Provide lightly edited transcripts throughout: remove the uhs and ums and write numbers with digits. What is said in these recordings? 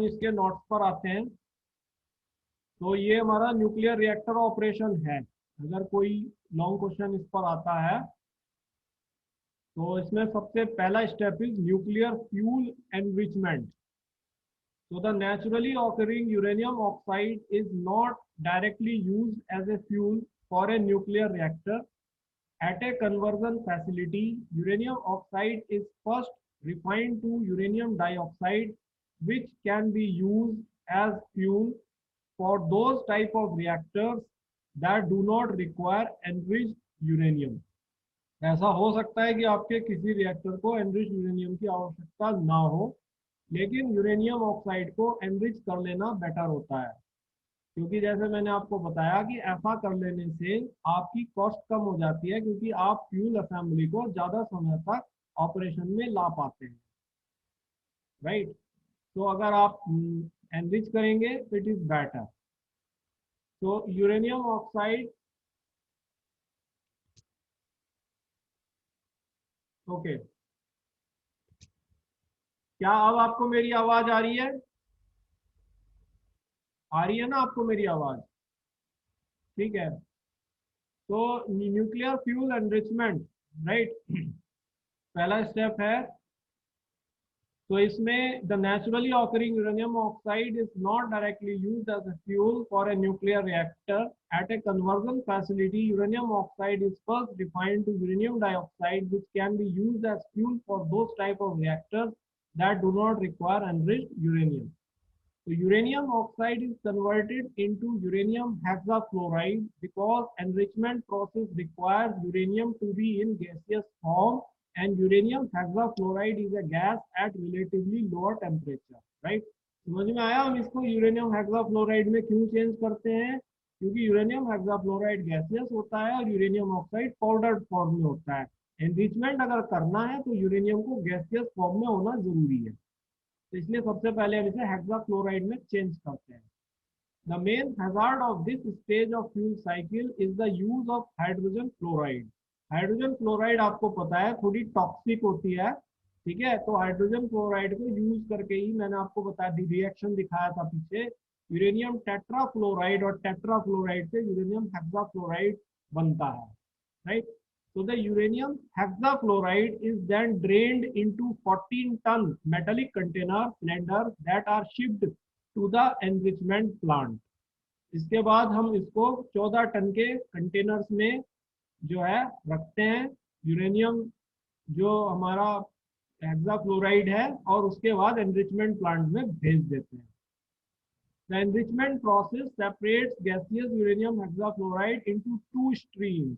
इसके नोट्स पर आते हैं। तो ये हमारा न्यूक्लियर रिएक्टर ऑपरेशन है। अगर कोई लॉन्ग क्वेश्चन इस पर आता है तो इसमें सबसे पहला step is nuclear fuel enrichment. So the naturally occurring uranium oxide is not directly used as a fuel for a nuclear reactor. At a conversion facility, uranium oxide is first refined to uranium dioxide, which can be used as fuel for those type of reactors that do not require enriched uranium. ऐसा हो सकता है कि आपके किसी reactor को enrich uranium की आवश्यकता ना हो, लेकिन यूरेनियम ऑक्साइड को एनरिच कर लेना बेटर होता है, क्योंकि जैसे मैंने आपको बताया कि ऐसा कर लेने से आपकी कॉस्ट कम हो जाती है, क्योंकि आप फ्यूल असेंबली को ज़्यादा समय तक ऑपरेशन में ला पाते हैं। राइट। तो अगर आप एनरिच करेंगे तो इट इज़ बेटर। तो यूरेनियम ऑक्साइड, ओके, क्या अब आपको मेरी आवाज़ आ रही है? आ रही है ना आपको मेरी आवाज़? ठीक है। तो न्यूक्लियर फ्यूल एनरिचमेंट, राइट, पहला स्टेप है। तो इसमें the naturally occurring uranium oxide is not directly used as a fuel for a nuclear reactor. At a conversion facility uranium oxide is first defined to uranium dioxide which can be used as fuel for those type of reactors that do not require enriched uranium. So uranium oxide is converted into uranium hexafluoride because enrichment process requires uranium to be in gaseous form, and uranium hexafluoride is a gas at relatively lower temperature. Right? समझ में आया हम इसको uranium hexafluoride में क्यों change करते हैं? क्योंकि यूरेनियम हेक्साफ्लोराइड गैसियस होता है और यूरेनियम ऑक्साइड पाउडर्ड फॉर्म में होता है। एनरिचमेंट अगर करना है तो यूरेनियम को गैसियस फॉर्म में होना जरूरी है, तो इसलिए सबसे पहले हम इसे हेक्साफ्लोराइड में चेंज करते हैं। The main hazard of this stage of fuel cycle is the use of hydrogen fluoride. Hydrogen fluoride आपको पता है थोड़ी टॉक्सिक होती है, ठीक है। तो हाइड्रोजन फ्लोराइड को यूज करके ही मैंने आपको बताया, रिएक्शन दिखाया था पीछे, यूरेनियम टेट्राफ्लोराइड और टेट्राफ्लोराइड से यूरेनियम हेक्साफ्लोराइड बनता है। Right. So the uranium hexafluoride is then drained into 14-ton metallic container cylinders that are shipped to the enrichment plant. इसके बाद हम इसको 14 टन के कंटेनर्स में जो है रखते हैं, यूरेनियम जो हमारा हेक्साफ्लोराइड है, और उसके बाद एनरिचमेंट प्लांट में भेज देते हैं। The enrichment process separates gaseous uranium hexafluoride into two streams.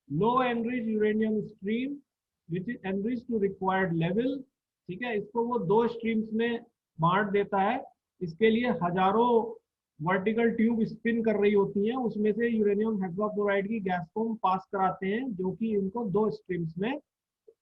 Low enriched uranium stream which is enriched to required level, ठीक है, इसको वो दो स्ट्रीम्स में बांट देता है। इसके लिए हजारों वर्टिकल ट्यूब स्पिन कर रही होती हैं, उसमें से यूरेनियम हेक्साफ्लोराइड की गैस को हम पास कराते हैं, जो कि इनको दो स्ट्रीम्स में,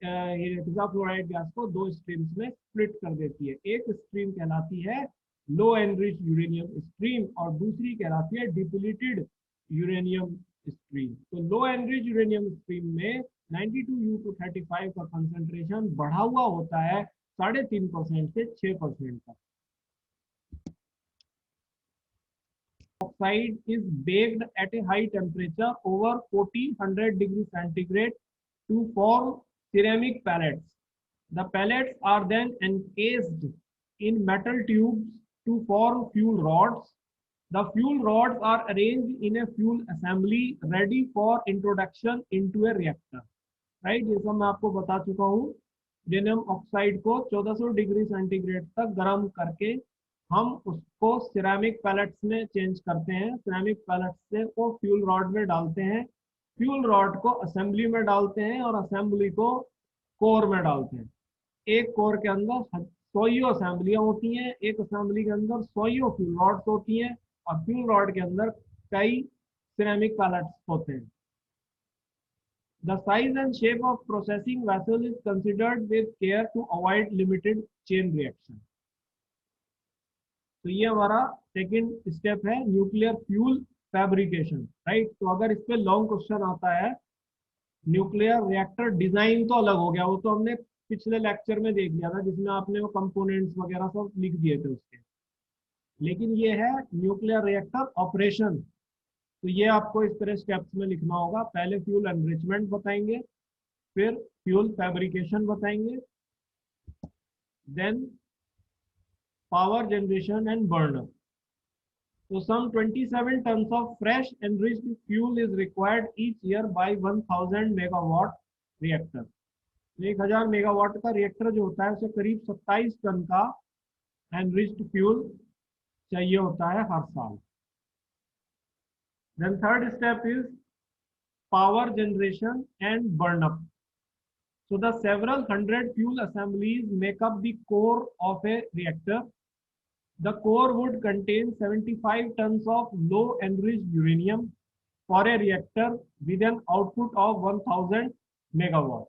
हेक्साफ्लोराइड गैस को दो स्ट्रीम्स में स्प्लिट कर देती है। एक स्ट्रीम कहलाती है लो एनरिच यूरेनियम स्ट्रीम और दूसरी कहलाती है डिप्लीटेड यूरेनियम स्ट्रीम। तो लो एनरिच यूरेनियम स्ट्रीम में 92U-35 का कंसंट्रेशन बढ़ा हुआ होता है 3.5% से 6% तक। Oxide is baked at a high temperature over 1400 degrees centigrade to form ceramic pellets. The pellets are then encased in metal tubes to form fuel rods. The fuel rods are arranged in a fuel assembly ready for introduction into a reactor. Right? ये सब मैं आपको बता चुका हूँ। Uranium oxide को 1400 degree centigrade तक गर्म करके हम उसको सिरेमिक पैलेट्स में चेंज करते हैं। सिरेमिक पैलेट्स से वो फ्यूल रॉड में डालते हैं, फ्यूल रॉड को असेंबली में डालते हैं और असेंबली को कोर में डालते हैं। एक कोर के अंदर 100 असेंबलियां होती हैं, एक असेंबली के अंदर 100 फ्यूल रॉड्स होती हैं और फ्यूल रॉड के अंदर कई सिरेमिक पैलेट्स होते हैं। The size and shape of processing vessel is considered with care to avoid limited chain reaction. तो ये हमारा सेकंड स्टेप है न्यूक्लियर फ्यूल फैब्रिकेशन। राइट। तो अगर इस पे लॉन्ग क्वेश्चन आता है, न्यूक्लियर रिएक्टर डिजाइन तो अलग हो गया, वो तो हमने पिछले लेक्चर में देख लिया था, जिसमें आपने वो कंपोनेंट्स वगैरह सब लिख दिए थे उसके। लेकिन ये है न्यूक्लियर रिएक्टर ऑपरेशन। तो ये आपको इस तरह स्टेप्स में लिखना होगा। पहले फ्यूल एनरिचमेंट बताएंगे, फिर फ्यूल फैब्रिकेशन बताएंगे, then power generation and burnup. So some 27 tons of fresh enriched fuel is required each year by 1000 megawatt reactor। 1000 megawatt का रिएक्टर जो होता है उसे करीब 27 टन का एनरिच्ड फ्यूल चाहिए होता है हर साल। Then third step is power generation and burn up। So the several hundred fuel assemblies make up the core of a reactor। The core would contain 75 tons of low enriched uranium for a reactor with an output of 1000 megawatt।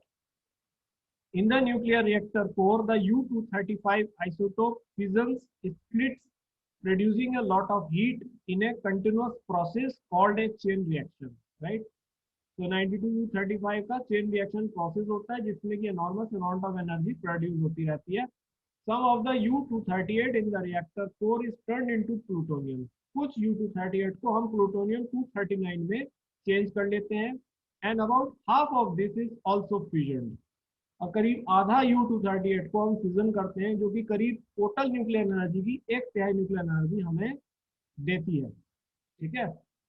In the nuclear reactor core, the U-235 isotope fissions splits, producing a lot of heat in a continuous process called a chain reaction, right? तो 92U-35 का chain reaction process होता है जिसमें कि enormous amount of energy produce होती रहती है। Some of the U-238 in the reactor core is turned into plutonium। कुछ U-238 को हम plutonium 239 में चेंज कर लेते हैं। And about half of this is also fissioned। और करीब आधा U-238 को हम फिजन करते हैं, जो कि करीब टोटल न्यूक्लियर एनर्जी की 1/3 न्यूक्लियर एनर्जी हमें देती है। ठीक है,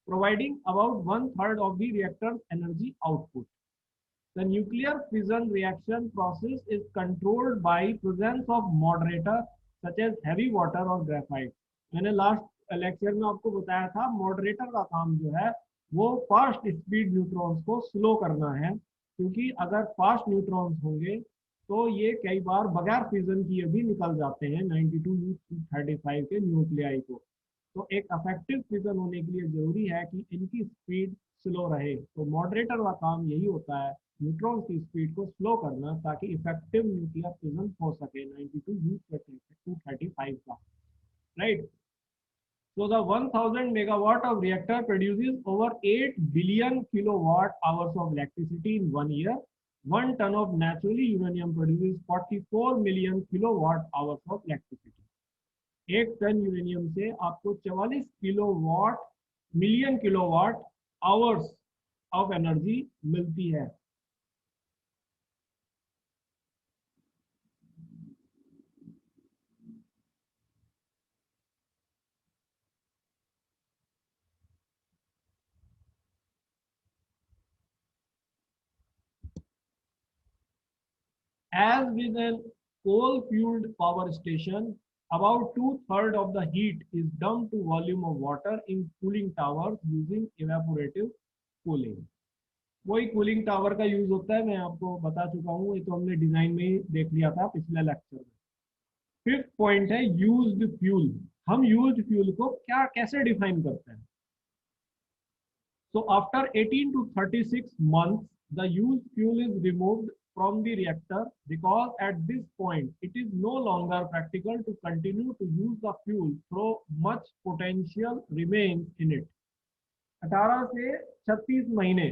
providing about 1/3 of the reactor's energy output। The nuclear fission reaction process is controlled by presence of moderator such as heavy water or graphite। मैंने लास्ट लेक्चर में आपको बताया था मॉडरेटर का काम जो है वो फास्ट स्पीड न्यूट्रॉन्स को स्लो करना है, क्योंकि अगर फास्ट न्यूट्रॉन्स होंगे तो ये कई बार बगैर फिजन किए भी निकल जाते हैं 92U-35 के न्यूक्लियाई को। तो एक इफेक्टिव फिजन होने के लिए जरूरी है कि इनकी स्पीड स्लो रहे। तो मॉडरेटर का काम यही होता है, न्यूट्रॉन की स्पीड को स्लो करना, ताकि इफेक्टिव न्यूक्लियर फिजन हो सके 92U-235 का, right. So the 1000 megawatt of reactor produces over 8 billion kilowatt hours of electricity in 1 year। 1 ton of naturally uranium produces 44 million kilowatt hours of electricity। 1 ton uranium से आपको 44 kilowatt million kilowatt hours of energy मिलती है। As with a coal-fueled power station, about 2/3 of the heat is dumped to volume of water in cooling towers using evaporative cooling। वही cooling tower का use होता है, मैं आपको बता चुका हूँ, ये तो हमने डिजाइन में ही देख लिया था पिछले लेक्चर में। फिफ्थ पॉइंट है यूज्ड फ्यूल। हम यूज्ड फ्यूल को क्या कैसे डिफाइन करते हैं? So after 18 to 36 months, the used fuel is removed from the reactor because at this point it is no longer practical to continue to use the fuel through much potential remains in it। 18 से 36 महीने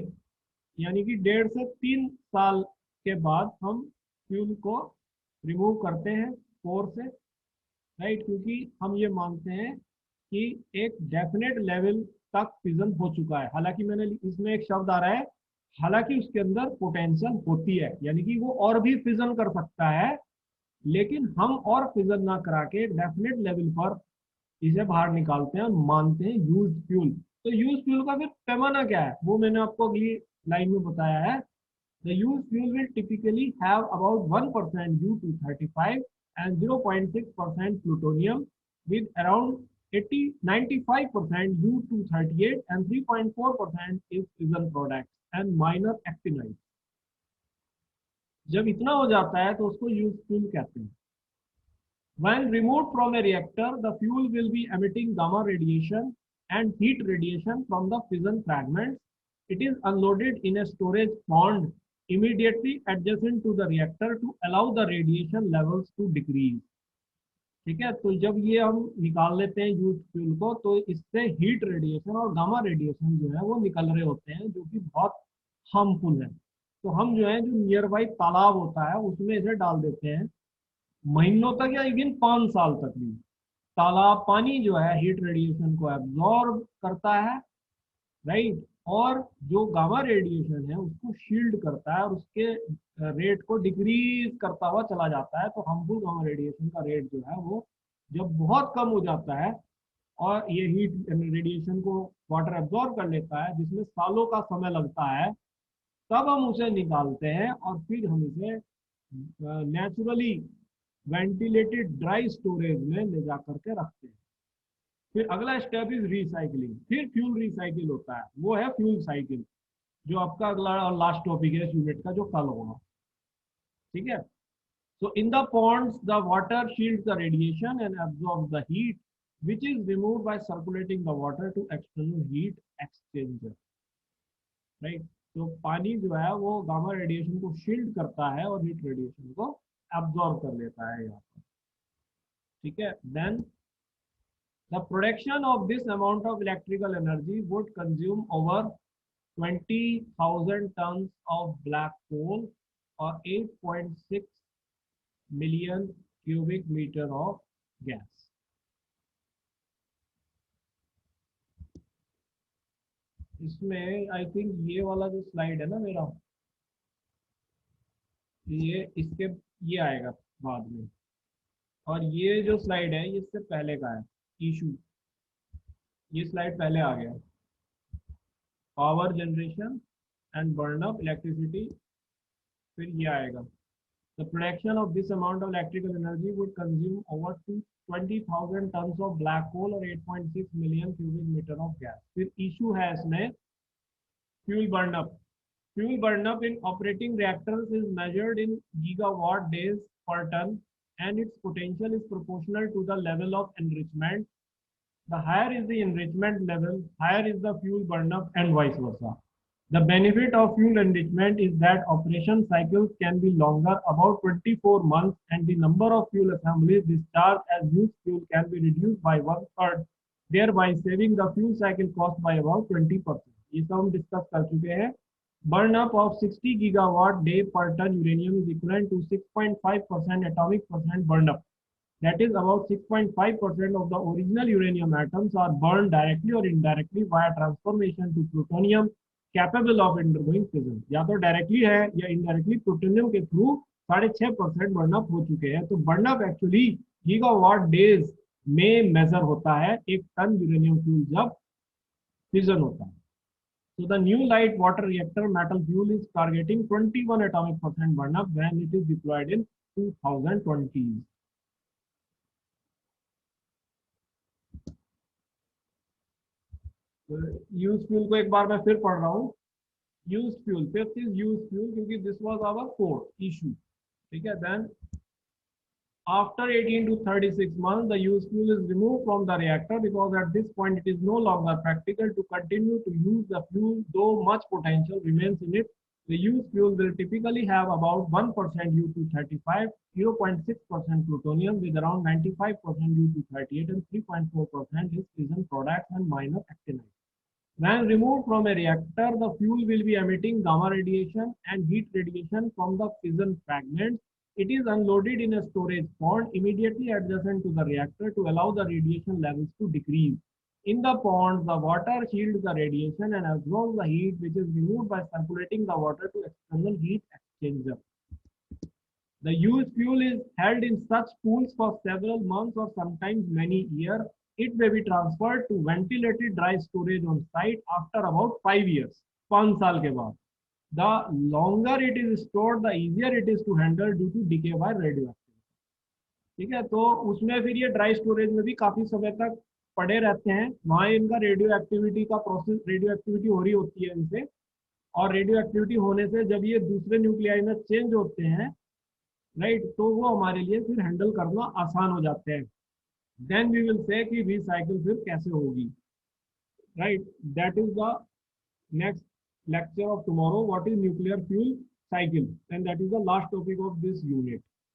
यानी कि 1.5 से 3 साल के बाद हम fuel को रिमूव करते हैं कोर से, राइट, क्योंकि हम ये मानते हैं कि एक डेफिनेट लेवल तक फिजन हो चुका है। हालांकि मैंने इसमें एक शब्द आ रहा है, हालांकि उसके अंदर पोटेंशियल होती है, यानी कि वो और भी फिजन कर सकता है, लेकिन हम और फिजन ना करा के डेफिनेट लेवल पर इसे बाहर निकालते हैं और मानते हैं यूज्ड फ्यूल। तो यूज्ड फ्यूल का फिर पैमाना क्या है वो मैंने आपको अगली लाइन में बताया है। The used fuel will typically have about 1% U-235 and 0.6% plutonium, with around 95% U-238 and 3.4% is fission products and minor actinides। जब इतना हो जाता है तो उसको used fuel कहते हैं। When removed from a reactor, the fuel will be emitting gamma radiation and heat radiation from the fission fragments। It is unloaded in a storage pond immediately adjacent to the reactor to allow the radiation levels to decrease। ठीक है, तो जब ये हम निकाल लेते हैं use fuel को, तो इससे हीट रेडिएशन और गामा रेडिएशन जो है वो निकल रहे होते हैं, जो कि बहुत हार्मफुल है। तो हम जो है जो नियर बाई तालाब होता है उसमें इसे डाल देते हैं महीनों तक या इवन 5 साल तक भी। तालाब पानी जो है हीट रेडिएशन को एब्जॉर्ब करता है, राइट, और जो गामा रेडिएशन है उसको शील्ड करता है और उसके रेट को डिक्रीज करता हुआ चला जाता है। तो हार्मफुल गामा रेडिएशन का रेट जो है वो जब बहुत कम हो जाता है और ये हीट रेडिएशन को वाटर एब्जॉर्ब कर लेता है, जिसमें सालों का समय लगता है, तब हम उसे निकालते हैं और फिर हम इसे नेचुरली वेंटिलेटेड ड्राई स्टोरेज में ले जा करके रखते हैं। फिर अगला स्टेप इज रिसाइकलिंग। फिर फ्यूल रिसाइकिल होता है, वो है फ्यूल साइकिल, जो आपका अगला और लास्ट टॉपिक है इस यूनिट का, जो कल होगा। ठीक है। So in the ponds, the water shields the radiation and absorbs the heat, which is removed by circulating the water to external heat exchanger. Right? तो पानी जो है वो गामा रेडिएशन को शील्ड करता है और हीट रेडिएशन को एब्जॉर्ब कर लेता है यहाँ पर। ठीक है। Then the production of this amount of electrical energy would consume over 20,000 tons of black coal or 8.6 million cubic meter of gas. इसमें आई थिंक ये वाला जो स्लाइड है ना मेरा, ये इसके ये आएगा बाद में, और ये जो स्लाइड है ये इससे पहले का है इशू। ये स्लाइड पहले आ गया, power generation and burn up electricity, फिर ये आएगा। The production of this amount of electrical energy would consume over 20,000 tons of black coal or 8.6 million cubic meter of gas. फिर issue है इसमें fuel burn up. Fuel burn up in operating reactors is measured in gigawatt days per ton, and its potential is proportional to the level of enrichment. The higher is the enrichment level, higher is the fuel burn up, and vice versa. The benefit of fuel enrichment is that operation cycles can be longer, about 24 months, and the number of fuel assemblies discharged as used fuel can be reduced by 1/3, thereby saving the fuel cycle cost by about 20%. ये सब हम discuss कर चुके हैं। Burn up of 60 gigawatt day per ton uranium is equivalent to 6.5% atomic percent burn up. That is about 6.5% of the original uranium atoms are burned directly or indirectly via transformation to plutonium capable of undergoing fission. या तो directly है या indirectly plutonium के through 6.5% burn up हो चुके हैं। तो burn up actually gigawatt days में मेजर होता है एक टन यूरेनियम फ्यूल जब फिजन होता है। So the new light water reactor metal fuel is targeting 21 atomic percent burnup when it is deployed in 2020. Useful को एक बार मैं फिर पढ़ रहा हूँ। Useful, fifth is useful, क्योंकि this was our fourth issue. ठीक है। Then after 18 to 36 months the used fuel is removed from the reactor because at this point it is no longer practical to continue to use the fuel, though much potential remains in it. The used fuel will typically have about 1% U-235, 0.6% plutonium with around 95% U-238 and 3.4% is fission products and minor actinides. When removed from a reactor, the fuel will be emitting gamma radiation and heat radiation from the fission fragments. It is unloaded in a storage pond immediately adjacent to the reactor to allow the radiation levels to decrease. In the pond, the water shields the radiation and absorbs the heat, which is removed by circulating the water to external heat exchanger. The used fuel is held in such pools for several months or sometimes many years. It may be transferred to ventilated dry storage on site after about 5 years. 5 साल के बाद. The longer it is stored, the easier it is to handle due to decay by radioactivity. ठीक है। तो उसमें फिर ये dry storage में भी काफी समय तक पड़े रहते हैं। वहाँ इनका रेडियो एक्टिविटी का प्रोसेस, रेडियो एक्टिविटी हो रही होती है इनसे, और रेडियो एक्टिविटी होने से जब ये दूसरे न्यूक्लियाई में चेंज होते हैं, राइट, तो वो हमारे लिए फिर हैंडल करना आसान हो जाते हैं। देन वी विल से कि रिसाइकिल फिर कैसे होगी, right. That is the next lecture of tomorrow, what is nuclear fuel cycle, and that is the last topic of this unit.